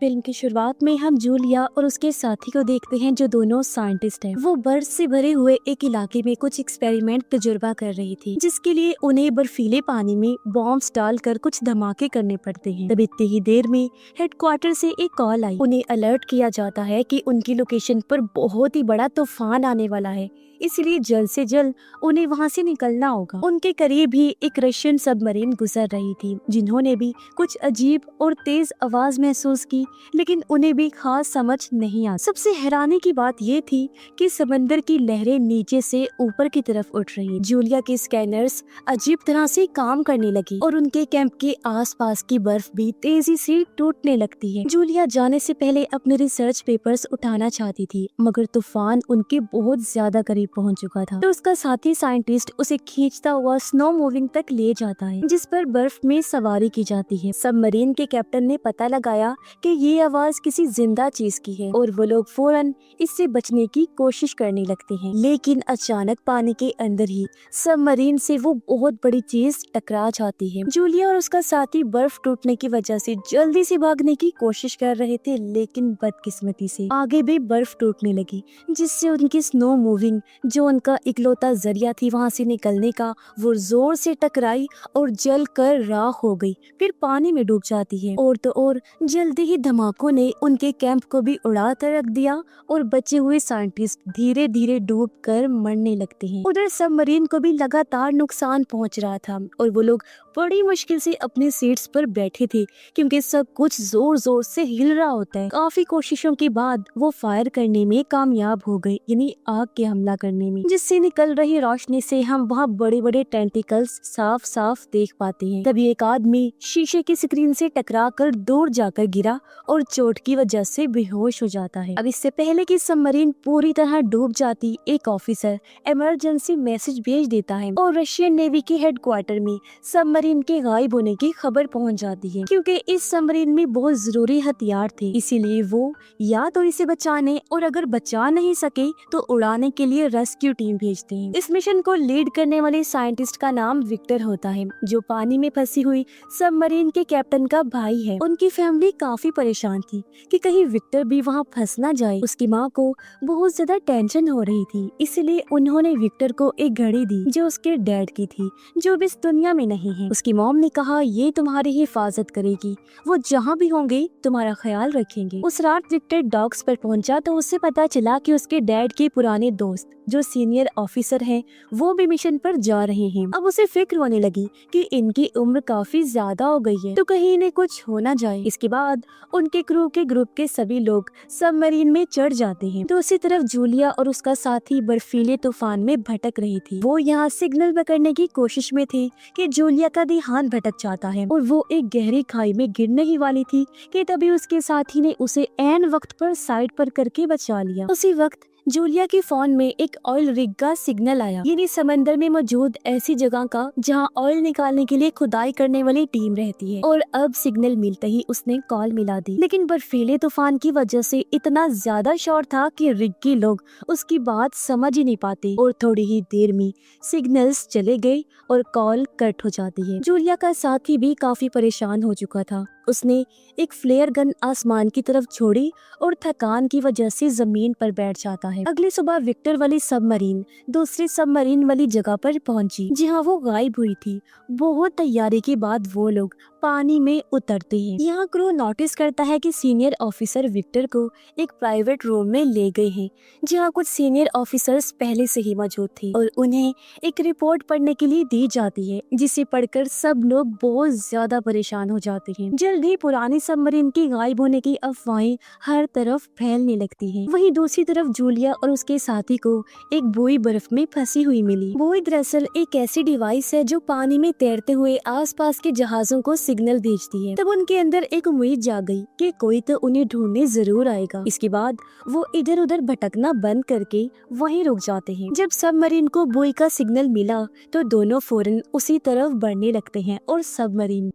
Film की शुरुआत में हम जूलिया और उसके साथी को देखते हैं जो दोनों साइंटिस्ट हैं। वो बर्फ से भरे हुए एक इलाके में कुछ एक्सपेरिमेंट तजुर्बा कर रही थी, जिसके लिए उन्हें बर्फीले पानी में बॉम्ब्स डालकर कुछ धमाके करने पड़ते हैं। तब इतनी ही देर में हेडक्वार्टर से एक कॉल आई। उन्हें अलर्ट किया जाता है कि उनकी लोकेशन पर बहुत ही बड़ा तूफान आने वाला है, इसलिए जल्द से जल्द उन्हें वहाँ से निकलना होगा। उनके करीब ही एक रशियन सबमरीन गुजर रही थी, जिन्होंने भी कुछ अजीब और तेज आवाज महसूस की, लेकिन उन्हें भी खास समझ नहीं आ। सबसे हैरानी की बात ये थी कि समंदर की लहरें नीचे से ऊपर की तरफ उठ रही। जूलिया के स्कैनर्स अजीब तरह से काम करने लगी और उनके कैंप के आसपास की बर्फ भी तेजी से टूटने लगती है। जूलिया जाने से पहले अपने रिसर्च पेपर्स उठाना चाहती थी, मगर तूफान उनके बहुत ज्यादा करीब पहुंच चुका था। तो उसका साथी साइंटिस्ट उसे खींचता हुआ स्नो मूविंग तक ले जाता है, जिस पर बर्फ में सवारी की जाती है। सबमरीन के कैप्टन ने पता लगाया कि ये आवाज किसी जिंदा चीज की है और वो लोग फौरन इससे बचने की कोशिश करने लगते हैं। लेकिन अचानक पानी के अंदर ही सबमरीन से वो बहुत बड़ी चीज टकरा जाती है। जूलिया और उसका साथी बर्फ टूटने की वजह से जल्दी से भागने की कोशिश कर रहे थे, लेकिन बदकिस्मती से आगे भी बर्फ टूटने लगी, जिससे उनकी स्नो मूविंग, जो उनका इकलौता जरिया थी वहाँ से निकलने का, वो जोर से टकराई और जल कर राख हो गई, फिर पानी में डूब जाती है। और तो और जल्दी ही धमाकों ने उनके कैंप को भी उड़ा कर रख दिया और बचे हुए साइंटिस्ट धीरे धीरे डूब कर मरने लगते हैं। उधर सबमरीन को भी लगातार नुकसान पहुंच रहा था और वो लोग बड़ी मुश्किल से अपने सीट्स पर बैठे थे, क्योंकि सब कुछ जोर जोर से हिल रहा होता है। काफी कोशिशों के बाद वो फायर करने में कामयाब हो गए, यानी आग के हमला करने में, जिससे निकल रही रोशनी से हम वहाँ बड़े बड़े टेंटिकल्स साफ साफ देख पाते हैं। तभी एक आदमी शीशे की स्क्रीन से टकराकर दूर जाकर गिरा और चोट की वजह से बेहोश हो जाता है। अब इससे पहले कि सबमरीन पूरी तरह डूब जाती, एक ऑफिसर इमरजेंसी मैसेज भेज देता है और रशियन नेवी के हेडक्वार्टर में सबमरीन के गायब होने की खबर पहुंच जाती है। क्योंकि इस सबमरीन में बहुत जरूरी हथियार थे, इसीलिए वो या तो इसे बचाने और अगर बचा नहीं सके तो उड़ाने के लिए रेस्क्यू टीम भेजते हैं। इस मिशन को लीड करने वाले साइंटिस्ट का नाम विक्टर होता है, जो पानी में फंसी हुई सबमरीन के कैप्टन का भाई है। उनकी फैमिली काफी परेशान थी कि कहीं विक्टर भी वहाँ फंस ना जाए। उसकी माँ को बहुत ज्यादा टेंशन हो रही थी, इसलिए उन्होंने विक्टर को एक घड़ी दी जो उसके डैड की थी, जो भी इस दुनिया में नहीं है। उसकी मॉम ने कहा, ये तुम्हारी हिफाजत करेगी, वो जहाँ भी होंगे तुम्हारा ख्याल रखेंगे। उस रात विक्टर डॉक्स पर पहुंचा तो उससे पता चला कि उसके डैड के पुराने दोस्त जो सीनियर ऑफिसर हैं, वो भी मिशन पर जा रहे हैं। अब उसे फिक्र होने लगी कि इनकी उम्र काफी ज्यादा हो गई है, तो कहीं इन्हें कुछ हो ना जाए। इसके बाद उनके क्रू के ग्रुप के सभी लोग सबमरीन में चढ़ जाते हैं। दूसरी तरफ जूलिया और उसका साथी बर्फीले तूफान में भटक रही थी। वो यहाँ सिग्नल पकड़ने की कोशिश में थे कि जूलिया का ध्यान भटक जाता है और वो एक गहरी खाई में गिरने ही वाली थी कि तभी उसके साथी ने उसे ऐन वक्त पर साइड पर करके बचा लिया। उसी वक्त जूलिया के फोन में एक ऑयल रिग का सिग्नल आया, यानी समंदर में मौजूद ऐसी जगह का जहां ऑयल निकालने के लिए खुदाई करने वाली टीम रहती है। और अब सिग्नल मिलते ही उसने कॉल मिला दी, लेकिन बर्फीले तूफान की वजह से इतना ज्यादा शोर था कि रिग के लोग उसकी बात समझ ही नहीं पाते और थोड़ी ही देर में सिग्नल्स चले गए और कॉल कट हो जाती है। जूलिया का साथी भी काफी परेशान हो चुका था। उसने एक फ्लेयर गन आसमान की तरफ छोड़ी और थकान की वजह से जमीन पर बैठ जाता है। अगली सुबह विक्टर वाली सबमरीन दूसरी सबमरीन वाली जगह पर पहुंची, जहां वो गायब हुई थी। बहुत तैयारी के बाद वो लोग पानी में उतरते हैं। यहाँ क्रू नोटिस करता है कि सीनियर ऑफिसर विक्टर को एक प्राइवेट रूम में ले गए हैं, जहाँ कुछ सीनियर ऑफिसर्स पहले से ही मौजूद थे और उन्हें एक रिपोर्ट पढ़ने के लिए दी जाती है, जिसे पढ़कर सब लोग बहुत ज्यादा परेशान हो जाते हैं। जल्द ही पुरानी सबमरीन की गायब होने की अफवाहें हर तरफ फैलने लगती हैं। वहीं दूसरी तरफ जूलिया और उसके साथी को एक बुई बर्फ में फंसी हुई मिली। बुई दरअसल एक ऐसी डिवाइस है जो पानी में तैरते हुए आसपास के जहाजों को सिग्नल भेजती है। तब उनके अंदर एक उम्मीद जाग गई कि कोई तो उन्हें ढूंढने जरूर आएगा। इसके बाद वो इधर उधर भटकना बंद करके वहीं रुक जाते हैं। जब सबमरीन को बुई का सिग्नल मिला तो दोनों फौरन उसी तरफ बढ़ने लगते हैं और सबमरीन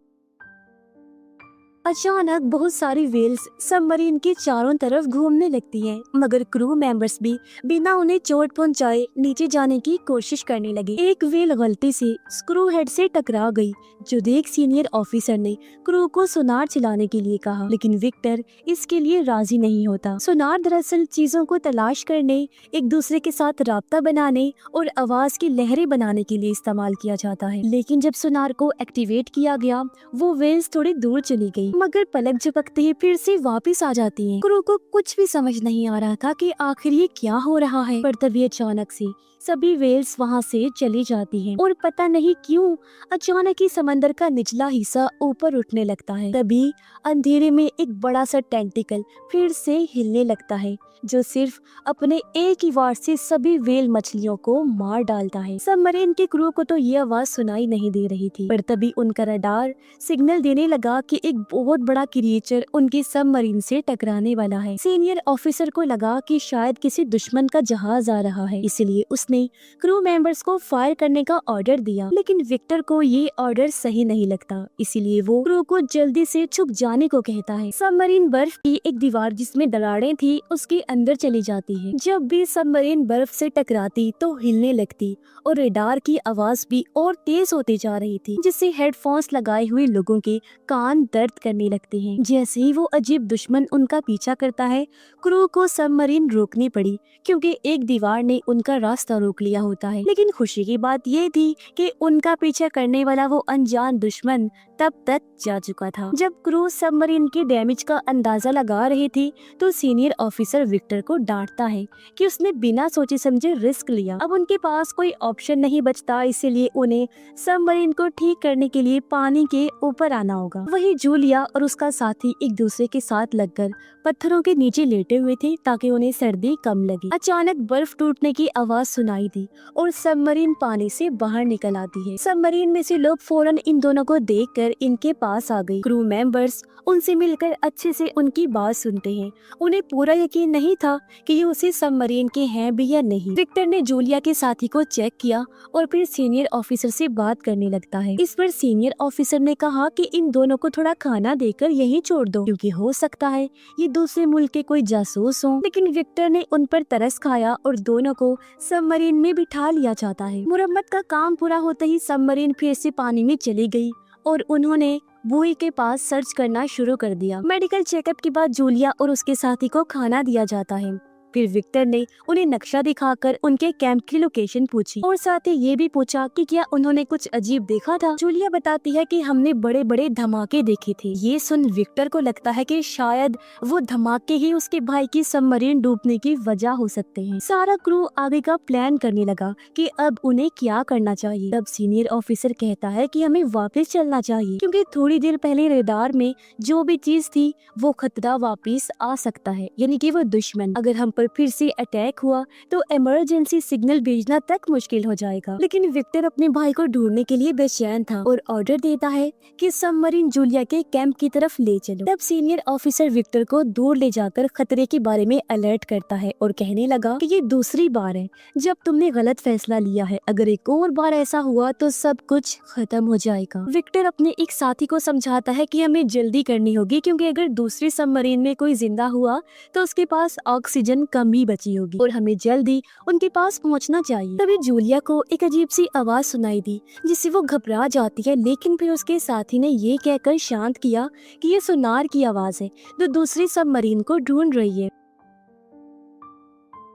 अचानक बहुत सारी वेल्स सबमरीन के चारों तरफ घूमने लगती हैं, मगर क्रू मेंबर्स भी बिना उन्हें चोट पहुंचाए नीचे जाने की कोशिश करने लगे। एक वेल गलती से स्क्रू हेड से टकरा गई, जो देख सीनियर ऑफिसर ने क्रू को सोनार चलाने के लिए कहा, लेकिन विक्टर इसके लिए राजी नहीं होता। सोनार दरअसल चीजों को तलाश करने, एक दूसरे के साथ राब्ता बनाने और आवाज की लहरें बनाने के लिए इस्तेमाल किया जाता है। लेकिन जब सोनार को एक्टिवेट किया गया, वो वेल्स थोड़ी दूर चली गई, मगर पलक झपकते ही फिर से वापस आ जाती हैं। क्रू को कुछ भी समझ नहीं आ रहा था कि आखिर ये क्या हो रहा है, पर तभी अचानक से सभी वेल्स वहाँ से चली जाती हैं और पता नहीं क्यों अचानक ही समंदर का निचला हिस्सा ऊपर उठने लगता है। तभी अंधेरे में एक बड़ा सा टेंटिकल फिर से हिलने लगता है, जो सिर्फ अपने एक ही वार से सभी वेल मछलियों को मार डालता है। सबमरीन के क्रू को तो ये आवाज सुनाई नहीं दे रही थी, पर तभी उनका रडार सिग्नल देने लगा कि एक बहुत बड़ा क्रिएचर उनके सबमरीन से टकराने वाला है। सीनियर ऑफिसर को लगा कि शायद किसी दुश्मन का जहाज आ रहा है, इसलिए उसने क्रू मेंबर्स को फायर करने का ऑर्डर दिया। लेकिन विक्टर को ये ऑर्डर सही नहीं लगता, इसीलिए वो क्रू को जल्दी से छुप जाने को कहता है। सबमरीन बर्फ की एक दीवार जिसमें दरारें थी उसके अंदर चली जाती है। जब भी सबमरीन बर्फ से टकराती तो हिलने लगती और रडार की आवाज भी और तेज होती जा रही थी, जिससे हेडफोन्स लगाए हुए लोगों के कान दर्द करने लगते हैं। जैसे ही वो अजीब दुश्मन उनका पीछा करता है, क्रू को सबमरीन रोकनी पड़ी, क्योंकि एक दीवार ने उनका रास्ता रोक लिया होता है। लेकिन खुशी की बात ये थी कि उनका पीछा करने वाला वो अनजान दुश्मन तब तक जा चुका था। जब क्रू सबमरीन के डैमेज का अंदाजा लगा रही थी, तो सीनियर ऑफिसर विक्टर को डांटता है कि उसने बिना सोचे समझे रिस्क लिया। अब उनके पास कोई ऑप्शन नहीं बचता, इसीलिए उन्हें सबमरीन को ठीक करने के लिए पानी के ऊपर आना होगा। वही जूलिया और उसका साथी एक दूसरे के साथ लगकर पत्थरों के नीचे लेटे हुए थे ताकि उन्हें सर्दी कम लगे। अचानक बर्फ टूटने की आवाज सुनाई दी और सबमरीन पानी से बाहर निकल आती है। सबमरीन में से लोग फौरन इन दोनों को देखकर इनके पास आ गए। क्रू मेंबर्स उनसे मिलकर अच्छे से उनकी बात सुनते हैं। उन्हें पूरा यकीन नहीं था कि ये उसी सबमरीन के हैं भी या नहीं। विक्टर ने जूलिया के साथी को चेक किया और फिर सीनियर ऑफिसर से बात करने लगता है। इस पर सीनियर ऑफिसर ने कहा कि इन दोनों को थोड़ा खाना देकर यहीं छोड़ दो, क्योंकि हो सकता है ये दूसरे मुल्क के कोई जासूस हों। लेकिन विक्टर ने उन पर तरस खाया और दोनों को सबमरीन में बिठा लिया जाता है। मुरम्मत का काम पूरा होते ही सबमरीन फिर से पानी में चली गई और उन्होंने बुई के पास सर्च करना शुरू कर दिया। मेडिकल चेकअप के बाद जूलिया और उसके साथी को खाना दिया जाता है। फिर विक्टर ने उन्हें नक्शा दिखाकर उनके कैंप की लोकेशन पूछी और साथ ही ये भी पूछा कि क्या उन्होंने कुछ अजीब देखा था। जूलिया बताती है कि हमने बड़े बड़े धमाके देखे थे। ये सुन विक्टर को लगता है कि शायद वो धमाके ही उसके भाई की सबमरीन डूबने की वजह हो सकते हैं। सारा क्रू आगे का प्लान करने लगा कि अब उन्हें क्या करना चाहिए। तब सीनियर ऑफिसर कहता है कि हमें वापस चलना चाहिए, क्योंकि थोड़ी देर पहले रडार में जो भी चीज थी वो खतरा वापस आ सकता है, यानी कि वो दुश्मन। अगर हम फिर से अटैक हुआ तो इमरजेंसी सिग्नल भेजना तक मुश्किल हो जाएगा। लेकिन विक्टर अपने भाई को ढूंढने के लिए बेचैन था और ऑर्डर देता है कि सबमरीन जूलिया के कैंप की तरफ ले चलो। तब सीनियर ऑफिसर विक्टर को दूर ले जाकर खतरे के बारे में अलर्ट करता है और कहने लगा कि ये दूसरी बार है जब तुमने गलत फैसला लिया है। अगर एक और बार ऐसा हुआ तो सब कुछ खत्म हो जाएगा। विक्टर अपने एक साथी को समझाता है कि हमें जल्दी करनी होगी, क्योंकि अगर दूसरी सबमरीन में कोई जिंदा हुआ तो उसके पास ऑक्सीजन कम ही बची होगी और हमें जल्दी उनके पास पहुंचना चाहिए। तभी जूलिया को एक अजीब सी आवाज सुनाई दी, जिससे वो घबरा जाती है। लेकिन फिर उसके साथी ने ये कहकर शांत किया कि ये सोनार की आवाज है जो दूसरी सबमरीन को ढूंढ रही है।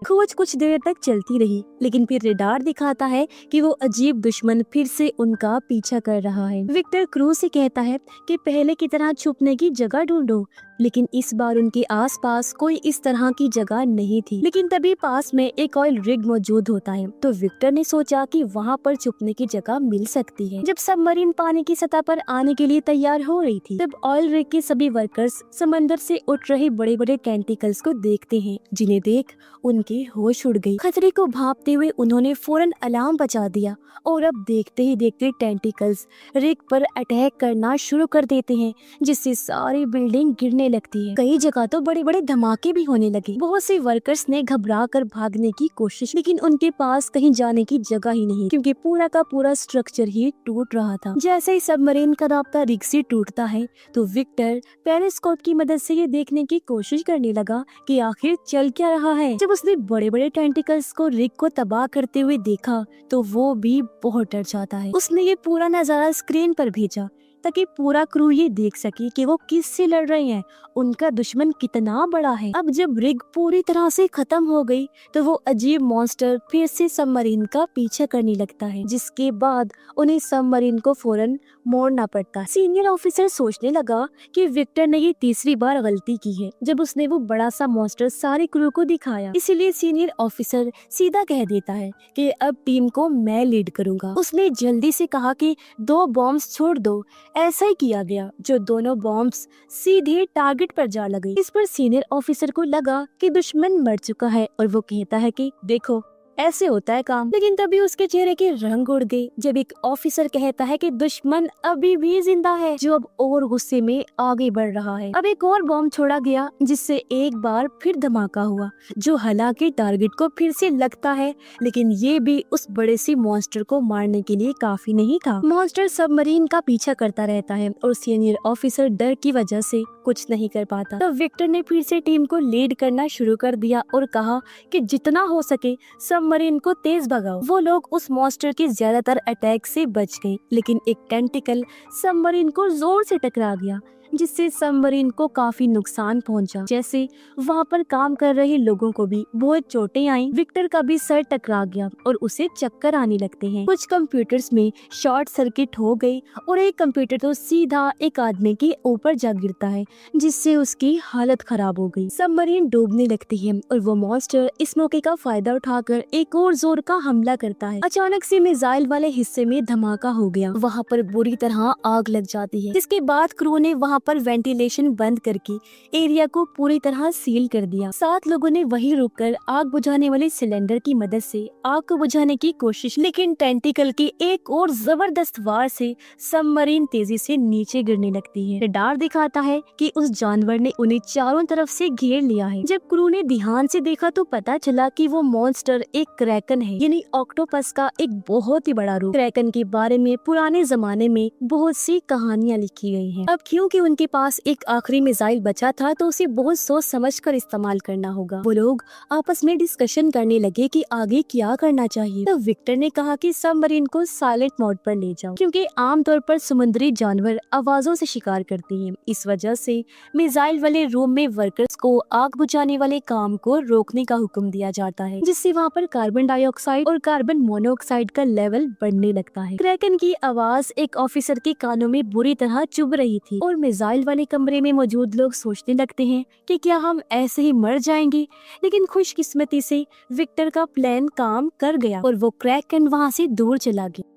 खोज कुछ देर तक चलती रही, लेकिन फिर रडार दिखाता है कि वो अजीब दुश्मन फिर से उनका पीछा कर रहा है। विक्टर क्रू से कहता है कि पहले की तरह छुपने की जगह ढूंढो, लेकिन इस बार उनके आसपास कोई इस तरह की जगह नहीं थी। लेकिन तभी पास में एक ऑयल रिग मौजूद होता है, तो विक्टर ने सोचा कि वहाँ पर छुपने की जगह मिल सकती है। जब सबमरीन पानी की सतह पर आने के लिए तैयार हो रही थी, तब ऑयल रिग के सभी वर्कर्स समंदर से उठ रहे बड़े बड़े टेंटिकल्स को देखते हैं, जिन्हें देख उनके होश उड़ गई। खतरे को भांपते हुए उन्होंने फौरन अलार्म बजा दिया और अब देखते ही देखते टेंटिकल्स रिग पर अटैक करना शुरू कर देते हैं, जिससे सारी बिल्डिंग गिरने लगती है। कई जगह तो बड़े बड़े धमाके भी होने लगे। बहुत से वर्कर्स ने घबरा कर भागने की कोशिश, लेकिन उनके पास कहीं जाने की जगह ही नहीं, क्योंकि पूरा का पूरा स्ट्रक्चर ही टूट रहा था। जैसे ही सबमरीन का रास्ता रिग से टूटता है तो विक्टर पेरिस्कोप की मदद से ये देखने की कोशिश करने लगा कि आखिर चल क्या रहा है। जब उसने बड़े बड़े टेंटिकल्स को रिग को तबाह करते हुए देखा तो वो भी बहुत डर जाता है। उसने ये पूरा नजारा स्क्रीन पर भेजा ताकि पूरा क्रू ये देख सके कि वो किससे लड़ रहे हैं, उनका दुश्मन कितना बड़ा है। अब जब रिग पूरी तरह से खत्म हो गई तो वो अजीब मॉन्स्टर फिर से सबमरीन का पीछा करने लगता है, जिसके बाद उन्हें सबमरीन को फौरन मोड़ना पड़ता है। सीनियर ऑफिसर सोचने लगा कि विक्टर ने ये तीसरी बार गलती की है जब उसने वो बड़ा सा मॉन्स्टर सारे क्रू को दिखाया। इसीलिए सीनियर ऑफिसर सीधा कह देता है कि अब टीम को मैं लीड करूंगा। उसने जल्दी से कहा कि 2 बॉम्ब्स छोड़ दो। ऐसा ही किया गया, जो दोनों बॉम्ब्स सीधे टारगेट पर जा लगे। इस पर सीनियर ऑफिसर को लगा कि दुश्मन मर चुका है और वो कहता है कि देखो ऐसे होता है काम। लेकिन तभी उसके चेहरे के रंग उड़ गए जब एक ऑफिसर कहता है कि दुश्मन अभी भी जिंदा है, जो अब और गुस्से में आगे बढ़ रहा है। अब एक और बॉम्ब छोड़ा गया जिससे एक बार फिर धमाका हुआ, जो हालांकि टारगेट को फिर से लगता है, लेकिन ये भी उस बड़े सी मॉन्स्टर को मारने के लिए काफी नहीं था। मॉन्स्टर सबमरीन का पीछा करता रहता है और सीनियर ऑफिसर डर की वजह से कुछ नहीं कर पाता। तब विक्टर ने फिर से टीम को लीड करना शुरू कर दिया और कहा कि जितना हो सके सबमरीन को तेज भगाओ। वो लोग उस मॉन्स्टर के ज्यादातर अटैक से बच गए, लेकिन एक टेंटिकल सबमरीन को जोर से टकरा गया, जिससे सबमरीन को काफी नुकसान पहुंचा। जैसे वहाँ पर काम कर रहे लोगों को भी बहुत चोटें आईं। विक्टर का भी सर टकरा गया और उसे चक्कर आने लगते हैं। कुछ कंप्यूटर्स में शॉर्ट सर्किट हो गई और एक कंप्यूटर तो सीधा एक आदमी के ऊपर जा गिरता है, जिससे उसकी हालत खराब हो गई। सबमरीन डूबने लगती है और वो मॉन्स्टर इस मौके का फायदा उठाकर एक और जोर का हमला करता है। अचानक से मिसाइल वाले हिस्से में धमाका हो गया। वहाँ पर बुरी तरह आग लग जाती है, जिसके बाद क्रू ने वहाँ पर वेंटिलेशन बंद करके एरिया को पूरी तरह सील कर दिया। 7 लोगों ने वहीं रुककर आग बुझाने वाले सिलेंडर की मदद से आग को बुझाने की कोशिश, लेकिन टेंटिकल की एक और जबरदस्त वार से सबमरीन तेजी से नीचे गिरने लगती है। रडार दिखाता है कि उस जानवर ने उन्हें चारों तरफ से घेर लिया है। जब क्रू ने ध्यान से देखा तो पता चला कि वो मॉन्स्टर एक क्रैकन है, यानी ऑक्टोपस का एक बहुत ही बड़ा रूप। क्रैकन के बारे में पुराने जमाने में बहुत सी कहानियाँ लिखी गई हैं। अब क्योंकि उनके पास एक आखिरी मिसाइल बचा था तो उसे बहुत सोच समझ कर इस्तेमाल करना होगा। वो लोग आपस में डिस्कशन करने लगे कि आगे क्या करना चाहिए। तो विक्टर ने कहा कि सबमरीन को साइलेंट मोड पर ले जाओ, क्योंकि आमतौर पर समुद्री जानवर आवाजों से शिकार करते हैं। इस वजह से मिसाइल वाले रूम में वर्कर्स को आग बुझाने वाले काम को रोकने का हुक्म दिया जाता है, जिससे वहाँ पर कार्बन डाइऑक्साइड और कार्बन मोनोऑक्साइड का लेवल बढ़ने लगता है। क्रैकन की आवाज एक ऑफिसर के कानों में बुरी तरह चुभ रही थी और मिसाइल वाले कमरे में मौजूद लोग सोचने लगते हैं कि क्या हम ऐसे ही मर जाएंगे। लेकिन खुशकिस्मती से विक्टर का प्लान काम कर गया और वो क्रैकन वहाँ से दूर चला गया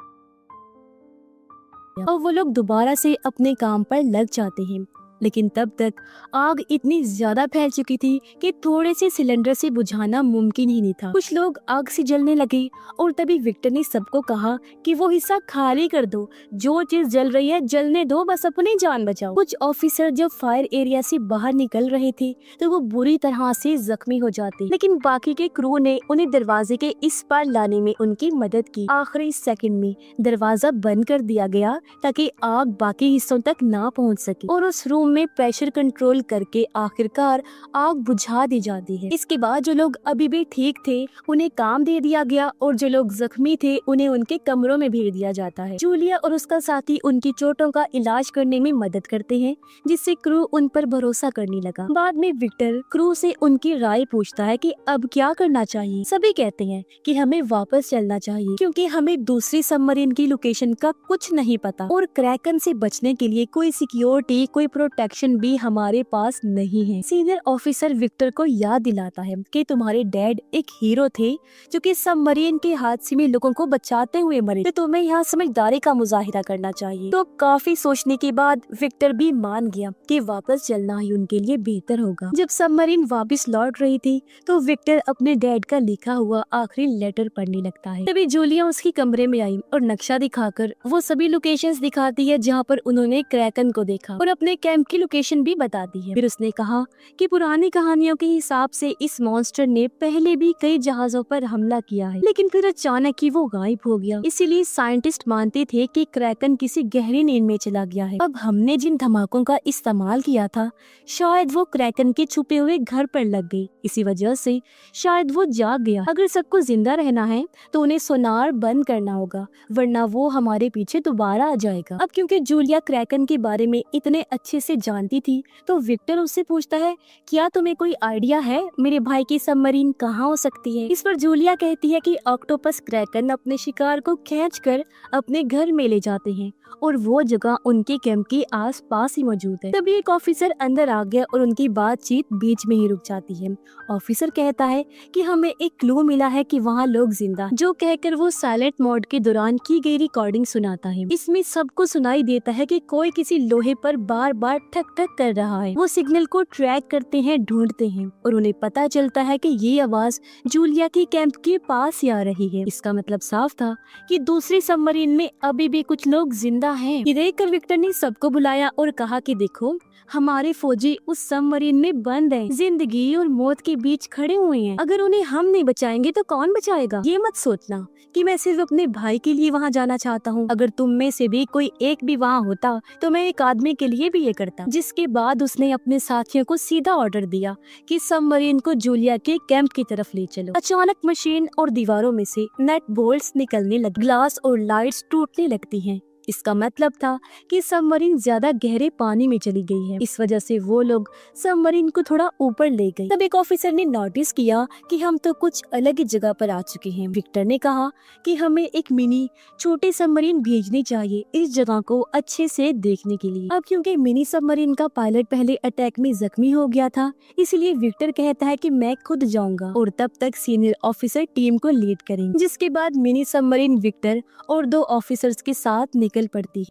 और वो लोग दोबारा से अपने काम पर लग जाते हैं। लेकिन तब तक आग इतनी ज्यादा फैल चुकी थी कि थोड़े से सिलेंडर से बुझाना मुमकिन ही नहीं था। कुछ लोग आग से जलने लगे और तभी विक्टर ने सबको कहा कि वो हिस्सा खाली कर दो, जो चीज जल रही है जलने दो, बस अपनी जान बचाओ। कुछ ऑफिसर जब फायर एरिया से बाहर निकल रहे थे तो वो बुरी तरह से जख्मी हो जाते, लेकिन बाकी के क्रू ने उन्हें दरवाजे के इस पार लाने में उनकी मदद की। आखिरी सेकंड में दरवाजा बंद कर दिया गया ताकि आग बाकी हिस्सों तक ना पहुंच सके और उस रूम में प्रेशर कंट्रोल करके आखिरकार आग बुझा दी जाती है। इसके बाद जो लोग अभी भी ठीक थे उन्हें काम दे दिया गया और जो लोग जख्मी थे उन्हें उनके कमरों में भेज दिया जाता है। जूलिया और उसका साथी उनकी चोटों का इलाज करने में मदद करते हैं, जिससे क्रू उन पर भरोसा करने लगा। बाद में विक्टर क्रू से उनकी राय पूछता है कि अब क्या करना चाहिए। सभी कहते हैं कि हमें वापस चलना चाहिए, क्योंकि हमें दूसरी सबमरीन की लोकेशन का कुछ नहीं पता और क्रैकन से बचने के लिए कोई सिक्योरिटी, कोई प्रोटेक्शन भी हमारे पास नहीं है। सीनियर ऑफिसर विक्टर को याद दिलाता है कि तुम्हारे डैड एक हीरो थे जो कि सबमरीन के हादसे में लोगों को बचाते हुए मरे, तो तुम्हें यहाँ समझदारी का मुजाहिरा करना चाहिए। तो काफी सोचने के बाद विक्टर भी मान गया कि वापस चलना ही उनके लिए बेहतर होगा। जब सबमरीन वापस लौट रही थी तो विक्टर अपने डैड का लिखा हुआ आखिरी लेटर पढ़ने लगता है। तभी जूलिया उसके कमरे में आई और नक्शा दिखाकर वो सभी लोकेशंस दिखाती है जहाँ पर उन्होंने क्रैकन को देखा और अपने कैंप कैंप की लोकेशन भी बता दी है। फिर उसने कहा कि पुरानी कहानियों के हिसाब से इस मॉन्स्टर ने पहले भी कई जहाजों पर हमला किया है, लेकिन फिर अचानक ही वो गायब हो गया। इसीलिए साइंटिस्ट मानते थे कि क्रैकन किसी गहरी नींद में चला गया है। अब हमने जिन धमाकों का इस्तेमाल किया था, शायद वो क्रैकन के छुपे हुए घर पर लग गई। इसी वजह से शायद वो जाग गया। अगर सबको जिंदा रहना है तो उन्हें सोनार बंद करना होगा, वरना वो हमारे पीछे दोबारा आ जाएगा। अब क्योंकि जूलिया क्रैकन के बारे में इतने अच्छे से जानती थी, तो विक्टर उससे पूछता है, क्या तुम्हें कोई आइडिया है मेरे भाई की सबमरीन कहाँ हो सकती है? इस पर जूलिया कहती है कि ऑक्टोपस क्रैकन अपने शिकार को खींचकर अपने घर में ले जाते हैं और वो जगह उनके कैंप के आसपास ही मौजूद है। तभी एक ऑफिसर अंदर आ गया और उनकी बातचीत बीच में ही रुक जाती है। ऑफिसर कहता है कि हमें एक क्लू मिला है कि वहाँ लोग जिंदा, जो कहकर वो साइलेंट मोड के दौरान की गई रिकॉर्डिंग सुनाता है। इसमें सबको सुनाई देता है कि कोई किसी लोहे पर बार बार ठक ठक कर रहा है। वो सिग्नल को ट्रैक करते हैं, ढूंढते हैं और उन्हें पता चलता है कि ये आवाज जूलिया के कैंप के पास ही आ रही है। इसका मतलब साफ था कि दूसरी सबमरीन में अभी भी कुछ लोग जिंदा हैं। ये देखकर विक्टर ने सबको बुलाया और कहा कि देखो, हमारे फौजी उस सबमरीन में बंद हैं, जिंदगी और मौत के बीच खड़े हुए हैं। अगर उन्हें हम नहीं बचाएंगे तो कौन बचाएगा? ये मत सोचना कि मैं सिर्फ अपने भाई के लिए वहाँ जाना चाहता हूँ। अगर तुम में से भी कोई एक भी वहाँ होता तो मैं एक आदमी के लिए भी ये करता। जिसके बाद उसने अपने साथियों को सीधा ऑर्डर दिया कि सबमरीन को जूलिया के कैंप की तरफ ले चलो। अचानक मशीन और दीवारों में से नट बोल्ट्स निकलने लगे, ग्लास और लाइट्स टूटने लगती हैं। इसका मतलब था कि सबमरीन ज्यादा गहरे पानी में चली गई है। इस वजह से वो लोग सबमरीन को थोड़ा ऊपर ले गए। तब एक ऑफिसर ने नोटिस किया कि हम तो कुछ अलग ही जगह पर आ चुके हैं। विक्टर ने कहा कि हमें एक मिनी छोटी सबमरीन भेजनी चाहिए इस जगह को अच्छे से देखने के लिए। अब क्योंकि मिनी सबमरीन का पायलट पहले अटैक में जख्मी हो गया था, इसलिए विक्टर कहता है कि मैं खुद जाऊंगा और तब तक सीनियर ऑफिसर टीम को लीड करेंगे। जिसके बाद मिनी सबमरीन विक्टर और 2 ऑफिसर्स के साथ निकल पड़ती।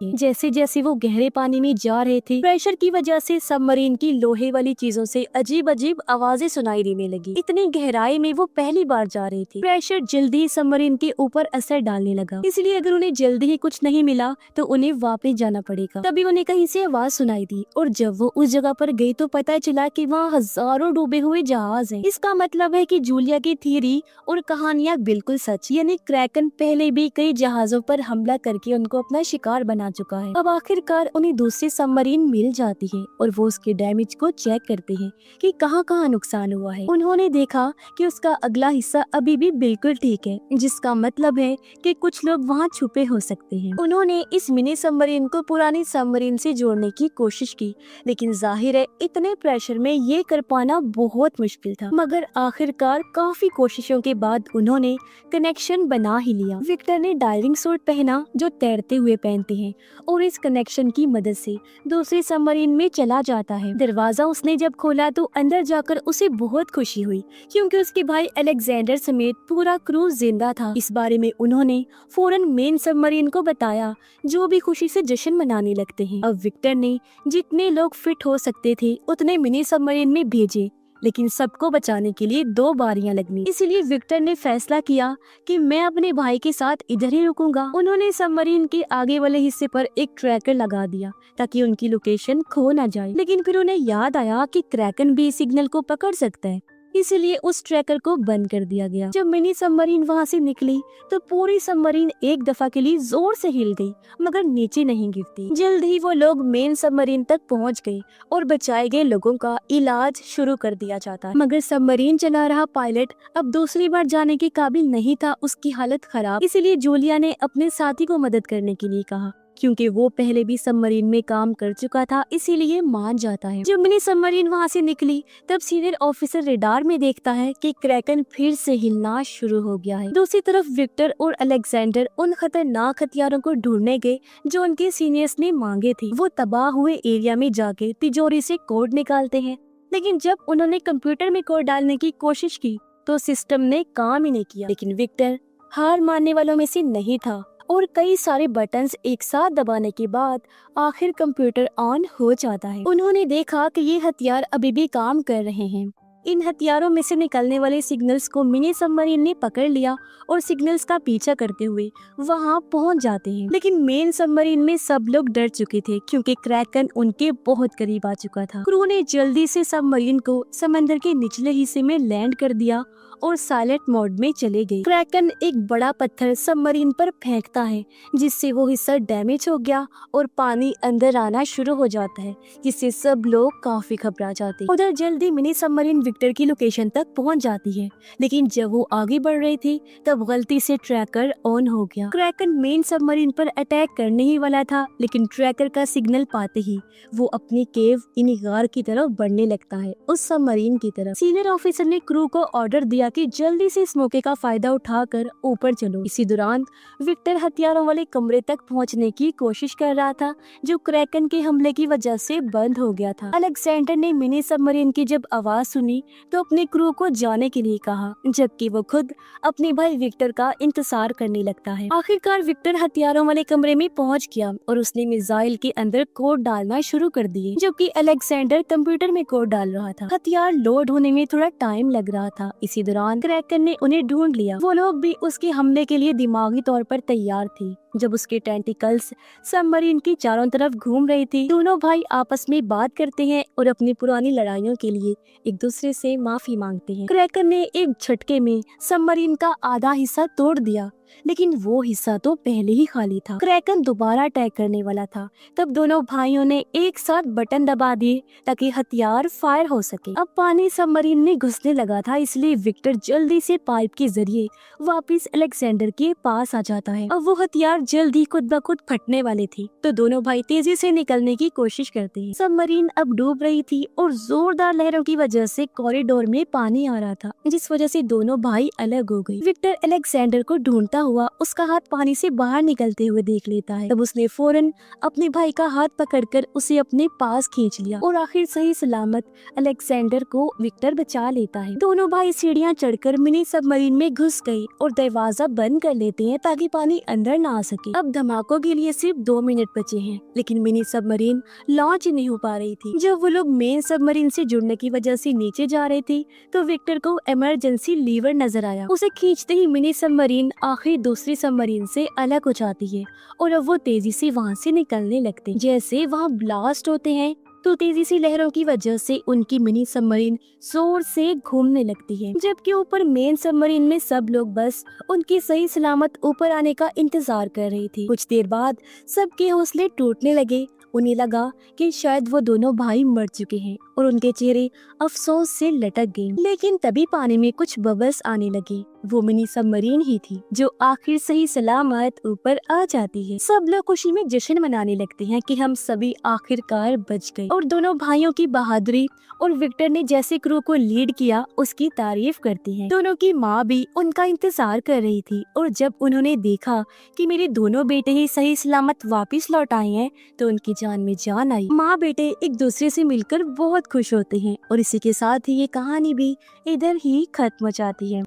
जैसे जैसे वो गहरे पानी में जा रहे थे, प्रेशर की वजह से सबमरीन की लोहे वाली चीजों से अजीब अजीब आवाजें सुनाई देने लगी। इतनी गहराई में वो पहली बार जा रहे थे। प्रेशर जल्दी सबमरीन के ऊपर असर डालने लगा, इसलिए अगर उन्हें जल्दी ही कुछ नहीं मिला तो उन्हें वापस जाना पड़ेगा। तभी उन्हें कहीं से आवाज सुनाई दी और जब वो उस जगह पर गई तो पता चला कि वहाँ हजारों डूबे हुए जहाज हैं। इसका मतलब है कि जूलिया की थ्योरी और कहानियां बिल्कुल सच, यानी क्रैकन पहले भी कई जहाजों पर हमला करके उनको अपना शिकार बना चुका है। अब आखिरकार उन्हें दूसरी सबमरीन मिल जाती है और वो उसके डैमेज को चेक करते हैं कि कहाँ नुकसान हुआ है। उन्होंने देखा कि उसका अगला हिस्सा अभी भी बिल्कुल ठीक है, जिसका मतलब है कि कुछ लोग वहाँ छुपे हो सकते हैं। उन्होंने इस मिनी सबमरीन को पुरानी सबमरीन से जोड़ने की कोशिश की, लेकिन जाहिर है इतने प्रेशर में ये कर पाना बहुत मुश्किल था। मगर आखिरकार काफी कोशिशों के बाद उन्होंने कनेक्शन बना ही लिया। विक्टर ने डाइविंग सूट पहना जो तैरते हुए पहनते हैं और इस कनेक्शन की मदद से दूसरी सबमरीन में चला जाता है। दरवाजा उसने जब खोला तो अंदर जाकर उसे बहुत खुशी हुई, क्योंकि उसके भाई अलेक्जेंडर समेत पूरा क्रू जिंदा था। इस बारे में उन्होंने फौरन मेन सबमरीन को बताया, जो भी खुशी से जश्न मनाने लगते हैं। अब विक्टर ने जितने लोग फिट हो सकते थे उतने मिनी सबमरीन में भेजे, लेकिन सबको बचाने के लिए 2 बारियां लगनी। इसलिए विक्टर ने फैसला किया कि मैं अपने भाई के साथ इधर ही रुकूंगा। उन्होंने सबमरीन के आगे वाले हिस्से पर एक ट्रैकर लगा दिया ताकि उनकी लोकेशन खो ना जाए। लेकिन फिर उन्हें याद आया कि क्रैकन भी सिग्नल को पकड़ सकता है, इसलिए उस ट्रैकर को बंद कर दिया गया। जब मिनी सबमरीन वहाँ से निकली तो पूरी सबमरीन एक दफा के लिए जोर से हिल गई, मगर नीचे नहीं गिरती। जल्द ही वो लोग मेन सबमरीन तक पहुँच गए और बचाए गए लोगों का इलाज शुरू कर दिया जाता। मगर सबमरीन चला रहा पायलट अब दूसरी बार जाने के काबिल नहीं था, उसकी हालत खराब। इसीलिए जूलिया ने अपने साथी को मदद करने के लिए कहा, क्योंकि वो पहले भी सबमरीन में काम कर चुका था, इसीलिए मान जाता है। जब मिनी सबमरीन वहाँ से निकली तब सीनियर ऑफिसर रेडार में देखता है कि क्रैकन फिर से हिलना शुरू हो गया है। दूसरी तरफ विक्टर और अलेक्जेंडर उन खतरनाक हथियारों को ढूंढने गए जो उनके सीनियर्स ने मांगे थे। वो तबाह हुए एरिया में जाके तिजोरी से कोड निकालते हैं, लेकिन जब उन्होंने कंप्यूटर में कोड डालने की कोशिश की तो सिस्टम ने काम ही नहीं किया। लेकिन विक्टर हार मानने वालों में से नहीं था और कई सारे बटन्स एक साथ दबाने के बाद आखिर कंप्यूटर ऑन हो जाता है। उन्होंने देखा कि ये हथियार अभी भी काम कर रहे हैं इन हथियारों में से निकलने वाले सिग्नल्स को मिनी सबमरीन ने पकड़ लिया और सिग्नल्स का पीछा करते हुए वहां पहुंच जाते हैं। लेकिन मेन सबमरीन में सब लोग डर चुके थे क्योंकि क्रैकन उनके बहुत करीब आ चुका था। क्रू ने जल्दी से सबमरीन को समंदर के निचले हिस्से में लैंड कर दिया और साइलेंट मोड में चले गए। क्रैकन एक बड़ा पत्थर सबमरीन पर फेंकता है जिससे वो हिस्सा डैमेज हो गया और पानी अंदर आना शुरू हो जाता है, जिससे सब लोग काफी घबरा जाते हैं। उधर जल्दी मिनी सबमरीन विक्टर की लोकेशन तक पहुंच जाती है, लेकिन जब वो आगे बढ़ रही थी तब गलती से ट्रैकर ऑन हो गया। क्रैकन मेन सबमरीन पर अटैक करने ही वाला था, लेकिन ट्रैकर का सिग्नल पाते ही वो अपनी केव इन गार की तरफ बढ़ने लगता है, उस सबमरीन की तरफ। सीनियर ऑफिसर ने क्रू को ऑर्डर दिया कि जल्दी से इस मौके का फायदा उठाकर ऊपर चलो। इसी दौरान विक्टर हथियारों वाले कमरे तक पहुंचने की कोशिश कर रहा था, जो क्रैकन के हमले की वजह से बंद हो गया था। अलेक्जेंडर ने मिनी सबमरीन की जब आवाज सुनी तो अपने क्रू को जाने के लिए कहा, जबकि वो खुद अपने भाई विक्टर का इंतजार करने लगता है। आखिरकार विक्टर हथियारों वाले कमरे में पहुंच गया और उसने मिसाइल के अंदर कोड डालना शुरू कर दिए, जबकि अलेक्जेंडर कंप्यूटर में कोड डाल रहा था। हथियार लोड होने में थोड़ा टाइम लग रहा था। इसी दौरान क्रैकन ने उन्हें ढूंढ लिया। वो लोग भी उसके हमले के लिए दिमागी तौर पर तैयार थे। जब उसके टेंटिकल्स सबमरीन की चारों तरफ घूम रही थी, दोनों भाई आपस में बात करते हैं और अपनी पुरानी लड़ाइयों के लिए एक दूसरे से माफी मांगते हैं। क्रैकन ने एक झटके में सबमरीन का आधा हिस्सा तोड़ दिया, लेकिन वो हिस्सा तो पहले ही खाली था। क्रैकन दोबारा अटैक करने वाला था, तब दोनों भाइयों ने एक साथ बटन दबा दिए ताकि हथियार फायर हो सके। अब पानी सबमरीन में घुसने लगा था, इसलिए विक्टर जल्दी से पाइप के जरिए वापस अलेक्जेंडर के पास आ जाता है। अब वो हथियार जल्दी खुद ब खुद फटने वाले थे, तो दोनों भाई तेजी से निकलने की कोशिश करते हैं। सबमरीन अब डूब रही थी और जोरदार लहरों की वजह से कॉरिडोर में पानी आ रहा था, जिस वजह से दोनों भाई अलग हो गए। विक्टर अलेक्जेंडर को ढूंढता हुआ उसका हाथ पानी से बाहर निकलते हुए देख लेता है। तब उसने फौरन अपने भाई का हाथ पकड़कर उसे अपने पास खींच लिया और आखिर सही सलामत अलेक्जेंडर को विक्टर बचा लेता है। दोनों भाई सीढ़ियां चढ़कर मिनी सबमरीन में घुस गए और दरवाजा बंद कर लेते हैं ताकि पानी अंदर ना आ सके। अब धमाकों के लिए सिर्फ 2 मिनट बचे हैं, लेकिन मिनी सबमरीन लॉन्च नहीं हो पा रही थी। जब वो लोग मेन सबमरीन से जुड़ने की वजह से नीचे जा रहे थे तो विक्टर को इमरजेंसी लीवर नजर आया। उसे खींचते ही मिनी सबमरीन आखिर दूसरी सबमरीन से अलग हो जाती है और अब वो तेजी से वहाँ से निकलने लगते हैं। जैसे वहाँ ब्लास्ट होते हैं तो तेजी से लहरों की वजह से उनकी मिनी सबमरीन जोर से घूमने लगती है, जबकि ऊपर मेन सबमरीन में सब लोग बस उनकी सही सलामत ऊपर आने का इंतजार कर रही थी। कुछ देर बाद सबके हौसले टूटने लगे। उन्हें लगा कि शायद वो दोनों भाई मर चुके हैं और उनके चेहरे अफसोस से लटक गए। लेकिन तभी पानी में कुछ बबल्स आने लगे। वो मिनी सबमरीन ही थी जो आखिर सही सलामत ऊपर आ जाती है। सब लोग खुशी में जश्न मनाने लगते हैं कि हम सभी आखिरकार बच गए और दोनों भाइयों की बहादुरी और विक्टर ने जैसे क्रू को लीड किया उसकी तारीफ करती हैं। दोनों की माँ भी उनका इंतजार कर रही थी और जब उन्होंने देखा कि मेरे दोनों बेटे ही सही सलामत वापस लौट आए हैं तो उनकी जान में जान आई। माँ बेटे एक दूसरे से मिलकर बहुत खुश होते हैं और इसी के साथ ही ये कहानी भी इधर ही खत्म हो जाती है।